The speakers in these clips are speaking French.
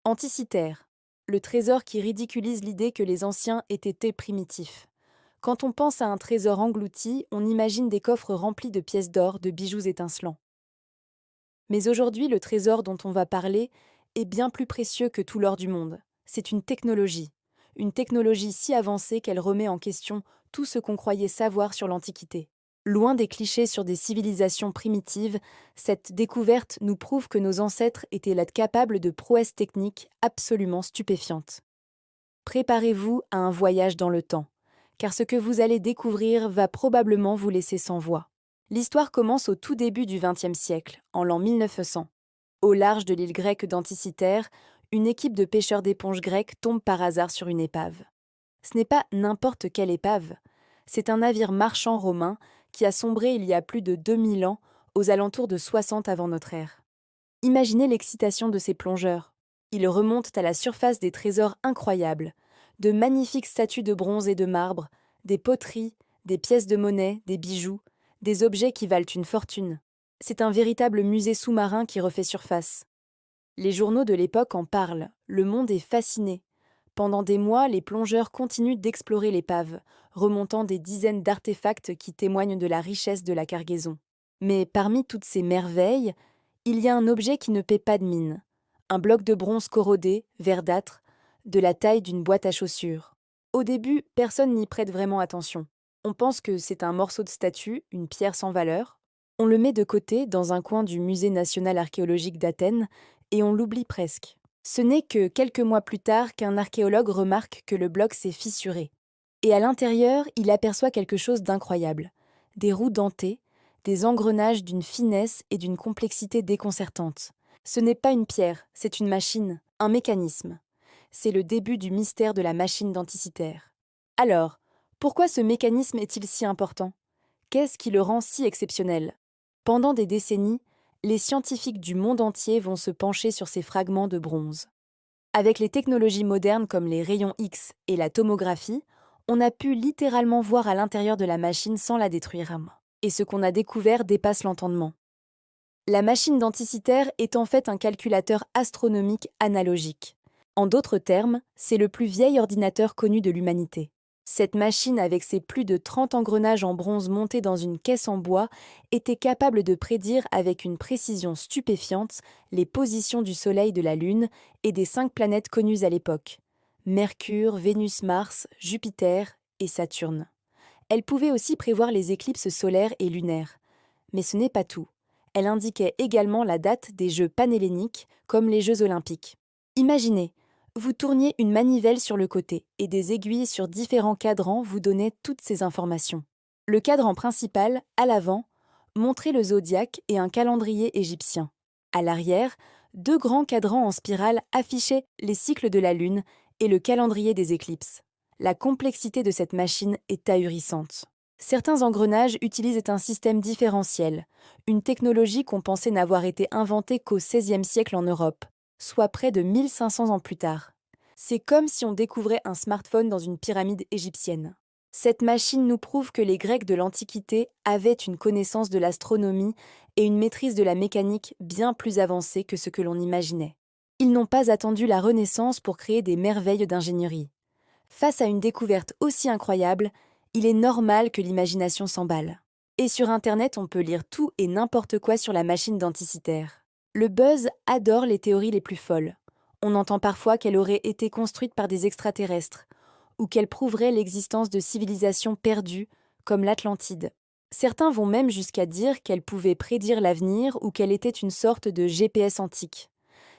Anticythère, le trésor qui ridiculise l'idée que les anciens aient été primitifs. Quand on pense à un trésor englouti, on imagine des coffres remplis de pièces d'or, de bijoux étincelants. Mais aujourd'hui, le trésor dont on va parler est bien plus précieux que tout l'or du monde. C'est une technologie si avancée qu'elle remet en question tout ce qu'on croyait savoir sur l'Antiquité. Loin des clichés sur des civilisations primitives, cette découverte nous prouve que nos ancêtres étaient là capables de prouesses techniques absolument stupéfiantes. Préparez-vous à un voyage dans le temps, car ce que vous allez découvrir va probablement vous laisser sans voix. L'histoire commence au tout début du XXe siècle, en l'an 1900. Au large de l'île grecque d'Anticythère, une équipe de pêcheurs d'éponges grecs tombe par hasard sur une épave. Ce n'est pas n'importe quelle épave, c'est un navire marchand romain qui a sombré il y a plus de 2000 ans, aux alentours de 60 avant notre ère. Imaginez l'excitation de ces plongeurs. Ils remontent à la surface des trésors incroyables, de magnifiques statues de bronze et de marbre, des poteries, des pièces de monnaie, des bijoux, des objets qui valent une fortune. C'est un véritable musée sous-marin qui refait surface. Les journaux de l'époque en parlent, le monde est fasciné. Pendant des mois, les plongeurs continuent d'explorer l'épave, remontant des dizaines d'artefacts qui témoignent de la richesse de la cargaison. Mais parmi toutes ces merveilles, il y a un objet qui ne paie pas de mine. Un bloc de bronze corrodé, verdâtre, de la taille d'une boîte à chaussures. Au début, personne n'y prête vraiment attention. On pense que c'est un morceau de statue, une pierre sans valeur. On le met de côté dans un coin du Musée national archéologique d'Athènes et on l'oublie presque. Ce n'est que quelques mois plus tard qu'un archéologue remarque que le bloc s'est fissuré. Et à l'intérieur, il aperçoit quelque chose d'incroyable. Des roues dentées, des engrenages d'une finesse et d'une complexité déconcertantes. Ce n'est pas une pierre, c'est une machine, un mécanisme. C'est le début du mystère de la machine d'Anticythère. Alors, pourquoi ce mécanisme est-il si important? Qu'est-ce qui le rend si exceptionnel? Pendant des décennies, les scientifiques du monde entier vont se pencher sur ces fragments de bronze. Avec les technologies modernes comme les rayons X et la tomographie, on a pu littéralement voir à l'intérieur de la machine sans la détruire. Et ce qu'on a découvert dépasse l'entendement. La machine d'Anticythère est en fait un calculateur astronomique analogique. En d'autres termes, c'est le plus vieil ordinateur connu de l'humanité. Cette machine, avec ses plus de 30 engrenages en bronze montés dans une caisse en bois, était capable de prédire avec une précision stupéfiante les positions du Soleil, de la Lune et des 5 planètes connues à l'époque: Mercure, Vénus, Mars, Jupiter et Saturne. Elle pouvait aussi prévoir les éclipses solaires et lunaires. Mais ce n'est pas tout. Elle indiquait également la date des Jeux panhelléniques, comme les Jeux olympiques. Imaginez, vous tourniez une manivelle sur le côté et des aiguilles sur différents cadrans vous donnaient toutes ces informations. Le cadran principal, à l'avant, montrait le zodiaque et un calendrier égyptien. À l'arrière, 2 grands cadrans en spirale affichaient les cycles de la Lune et le calendrier des éclipses. La complexité de cette machine est ahurissante. Certains engrenages utilisent un système différentiel, une technologie qu'on pensait n'avoir été inventée qu'au XVIe siècle en Europe, soit près de 1500 ans plus tard. C'est comme si on découvrait un smartphone dans une pyramide égyptienne. Cette machine nous prouve que les Grecs de l'Antiquité avaient une connaissance de l'astronomie et une maîtrise de la mécanique bien plus avancée que ce que l'on imaginait. Ils n'ont pas attendu la Renaissance pour créer des merveilles d'ingénierie. Face à une découverte aussi incroyable, il est normal que l'imagination s'emballe. Et sur Internet, on peut lire tout et n'importe quoi sur la machine d'Anticythère. Le buzz adore les théories les plus folles. On entend parfois qu'elle aurait été construite par des extraterrestres, ou qu'elle prouverait l'existence de civilisations perdues, comme l'Atlantide. Certains vont même jusqu'à dire qu'elle pouvait prédire l'avenir ou qu'elle était une sorte de GPS antique.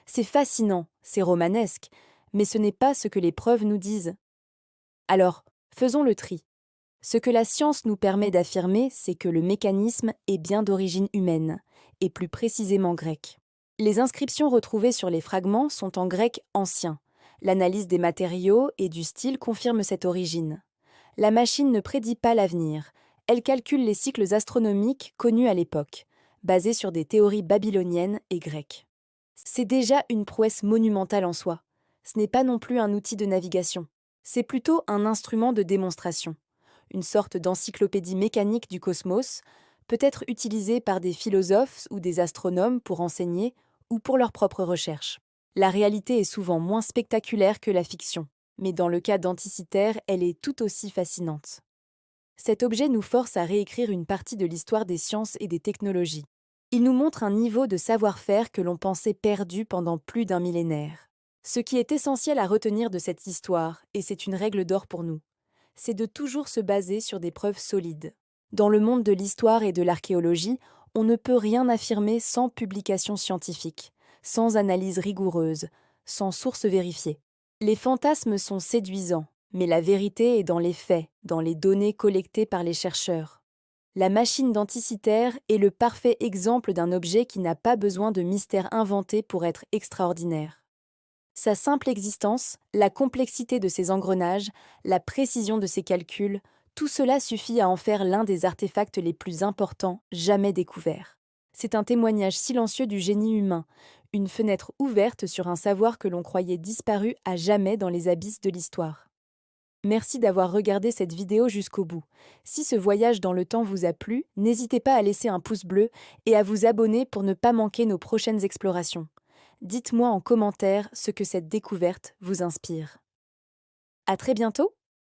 C'est fascinant, c'est romanesque, mais ce n'est pas ce que les preuves nous disent. Alors, faisons le tri. Ce que la science nous permet d'affirmer, c'est que le mécanisme est bien d'origine humaine, et plus précisément grecque. Les inscriptions retrouvées sur les fragments sont en grec ancien. L'analyse des matériaux et du style confirme cette origine. La machine ne prédit pas l'avenir, elle calcule les cycles astronomiques connus à l'époque, basés sur des théories babyloniennes et grecques. C'est déjà une prouesse monumentale en soi. Ce n'est pas non plus un outil de navigation. C'est plutôt un instrument de démonstration. Une sorte d'encyclopédie mécanique du cosmos, peut être utilisée par des philosophes ou des astronomes pour enseigner ou pour leurs propres recherches. La réalité est souvent moins spectaculaire que la fiction, mais dans le cas d'Anticythère, elle est tout aussi fascinante. Cet objet nous force à réécrire une partie de l'histoire des sciences et des technologies. Il nous montre un niveau de savoir-faire que l'on pensait perdu pendant plus d'un millénaire. Ce qui est essentiel à retenir de cette histoire, et c'est une règle d'or pour nous, c'est de toujours se baser sur des preuves solides. Dans le monde de l'histoire et de l'archéologie, on ne peut rien affirmer sans publication scientifique, sans analyse rigoureuse, sans sources vérifiées. Les fantasmes sont séduisants, mais la vérité est dans les faits, dans les données collectées par les chercheurs. La machine d'Anticythère est le parfait exemple d'un objet qui n'a pas besoin de mystère inventé pour être extraordinaire. Sa simple existence, la complexité de ses engrenages, la précision de ses calculs, tout cela suffit à en faire l'un des artefacts les plus importants jamais découverts. C'est un témoignage silencieux du génie humain, une fenêtre ouverte sur un savoir que l'on croyait disparu à jamais dans les abysses de l'histoire. Merci d'avoir regardé cette vidéo jusqu'au bout. Si ce voyage dans le temps vous a plu, n'hésitez pas à laisser un pouce bleu et à vous abonner pour ne pas manquer nos prochaines explorations. Dites-moi en commentaire ce que cette découverte vous inspire. À très bientôt!